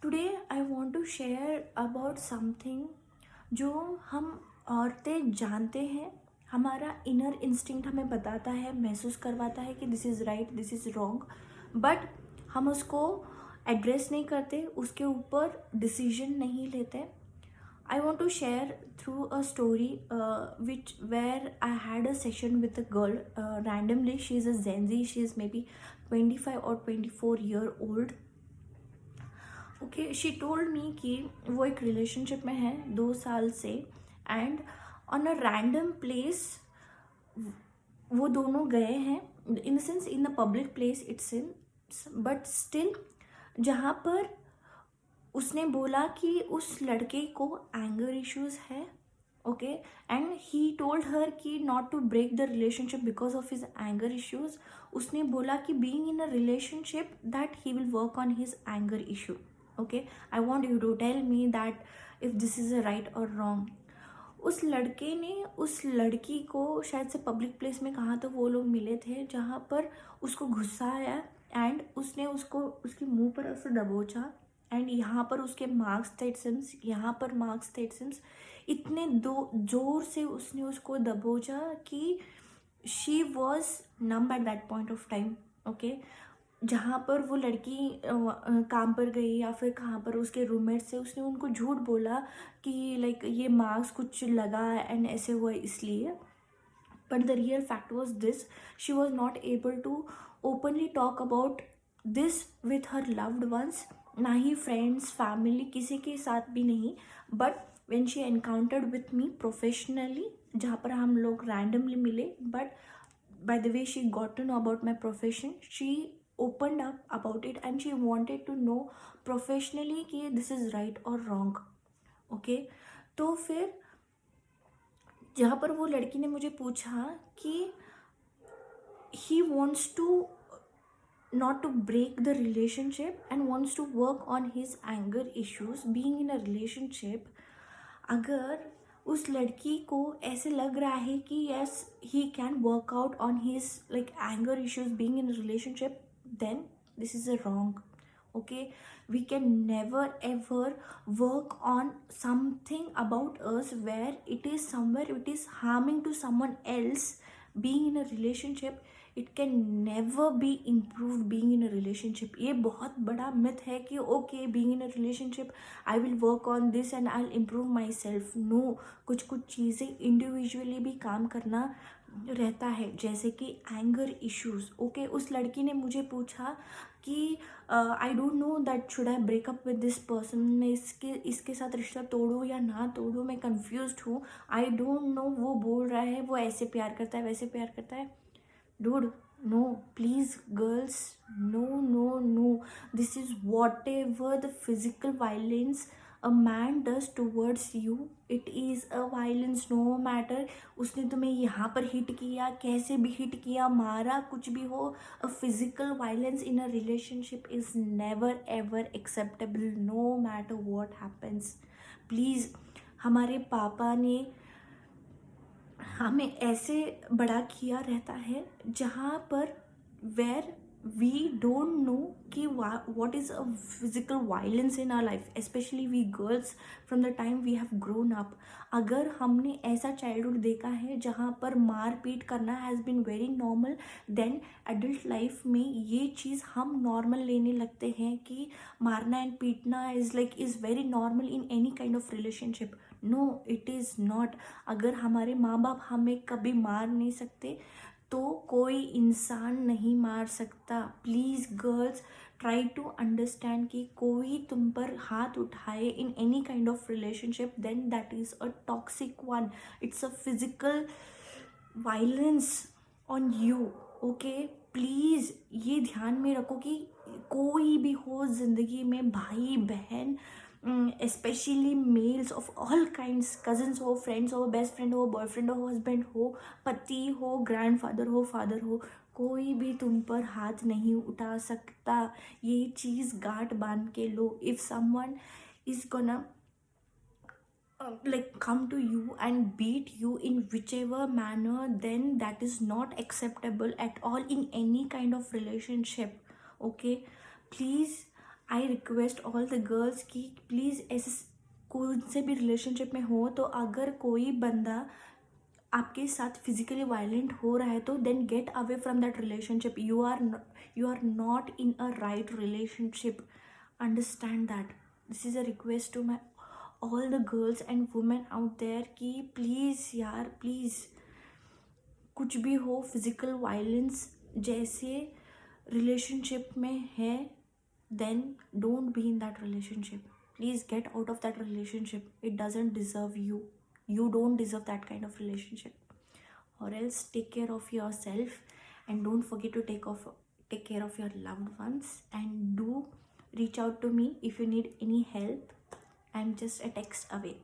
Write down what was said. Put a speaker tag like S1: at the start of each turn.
S1: Today I want to share about something जो हम औरतें जानते हैं। हमारा इनर इंस्टिंक्ट हमें बताता है, महसूस करवाता है कि this is right, this is wrong, but हम उसको एड्रेस नहीं करते, उसके ऊपर डिसीजन नहीं लेते। I want to share through a story which where I had a session with a girl randomly. She is a Gen Z. She is maybe 25 or 24 year old. Okay, she told me कि वो एक relationship में है 2 साल से, and on a random place वो दोनों गए हैं, in the sense in a public place it's in, but still जहाँ पर उसने बोला कि उस लड़के को एंगर इश्यूज है। Okay, and he told her कि not to break the relationship because of his anger issues. उसने बोला कि being in a relationship that he will work on his anger issue. Okay, I want you to tell me that if this is a right और wrong. उस लड़के ने उस लड़की को शायद से पब्लिक प्लेस में, कहाँ तो वो लोग मिले थे, जहाँ पर उसको गुस्सा आया एंड उसने उसको उसके मुंह पर ऐसे दबोचा, एंड यहाँ पर उसके मार्क्स थे इट सिम्स, यहाँ पर मार्क्स थे इट सिम्स। इतने दो जोर से उसने उसको दबोचा कि she was numb at that point of time. Okay, जहाँ पर वो लड़की काम पर गई या फिर कहाँ पर उसके रूममेट से, उसने उनको झूठ बोला कि लाइक ये मार्क्स कुछ लगा एंड ऐसे हुआ इसलिए, but the real fact was this: she was not able to openly talk about this with her loved ones, ना ही फ्रेंड्स फैमिली किसी के साथ भी नहीं। But when she encountered with me professionally, जहाँ पर हम लोग randomly मिले, but by the way she got to know about my profession, she opened up about it and she wanted to know professionally कि this is right or wrong. Okay, तो फिर जहाँ पर वो लड़की ने मुझे पूछा कि he wants to not to break the relationship and wants to work on his anger issues being in a relationship, अगर उस लड़की को ऐसे लग रहा है कि yes he can work out on his like anger issues being in a relationship, then this is a wrong. Okay, we can never ever work on something about us where it is somewhere it is harming to someone else. Being in a relationship, it can never be improved being in a relationship. ये बहुत बड़ा myth है कि okay being in a relationship I will work on this and I'll improve myself. No, कुछ कुछ चीज़ें individually भी काम करना रहता है, जैसे कि एंगर इश्यूज। ओके, उस लड़की ने मुझे पूछा कि I don't know that should I breakup with this person, मैं इसके साथ रिश्ता तोड़ूँ या ना तोड़ूँ, मैं कंफ्यूज्ड हूँ, आई डोंट नो। वो बोल रहा है वो ऐसे प्यार करता है वैसे प्यार करता है। Dude, no, please girls, no, no, no. This is whatever the physical violence a man does towards you, it is a violence no matter उसने तुम्हें यहाँ पर हिट किया, कैसे भी हिट किया, मारा, कुछ भी हो, a physical violence in a relationship is never ever acceptable no matter what happens. Please, हमारे पापा ने हमें ऐसे बड़ा किया रहता है जहाँ पर वेर वी डोंट नो कि what is a physical violence in our life, especially we girls from the time we have grown up. अगर हमने ऐसा चाइल्डहुड देखा है जहाँ पर मार पीट करना has been very normal, then adult life में ये चीज़ हम नॉर्मल लेने लगते हैं कि मारना एंड पीटना is very normal in any kind of relationship. No, it is not. अगर हमारे माँ बाप हमें कभी मार नहीं सकते तो कोई इंसान नहीं मार सकता। Please girls, try to understand कि कोई तुम पर हाथ उठाए in any kind of relationship, then that is a toxic one, it's a physical violence on you. Okay, please ये ध्यान में रखो कि कोई भी हो ज़िंदगी में, भाई बहन, specially males of all kinds, cousins हो, फ्रेंड्स हो, बेस्ट फ्रेंड हो, बॉयफ्रेंड हो, हस्बैंड हो, पति हो, ग्रैंडफादर हो, फादर हो, कोई भी तुम पर हाथ नहीं उठा सकता। ये चीज़ गांठ बांध के लो। If someone is gonna like come to you and beat you in whichever manner, then that is not acceptable at all in any kind of relationship. Okay, please, I request all the girls कि please ऐसे कोई से भी relationship में हो तो अगर कोई बंदा आपके साथ फिजिकली वायलेंट हो रहा है तो then get away from that relationship. You are not in a right relationship. Understand that. This is a request to my all the girls and women out there कि प्लीज़ यार please, कुछ भी हो physical violence जैसे relationship में है, then don't be in that relationship. Please get out of that relationship. It doesn't deserve you. You don't deserve that kind of relationship. Or else take care of yourself and don't forget to take care of your loved ones, and do reach out to me if you need any help. I'm just a text away.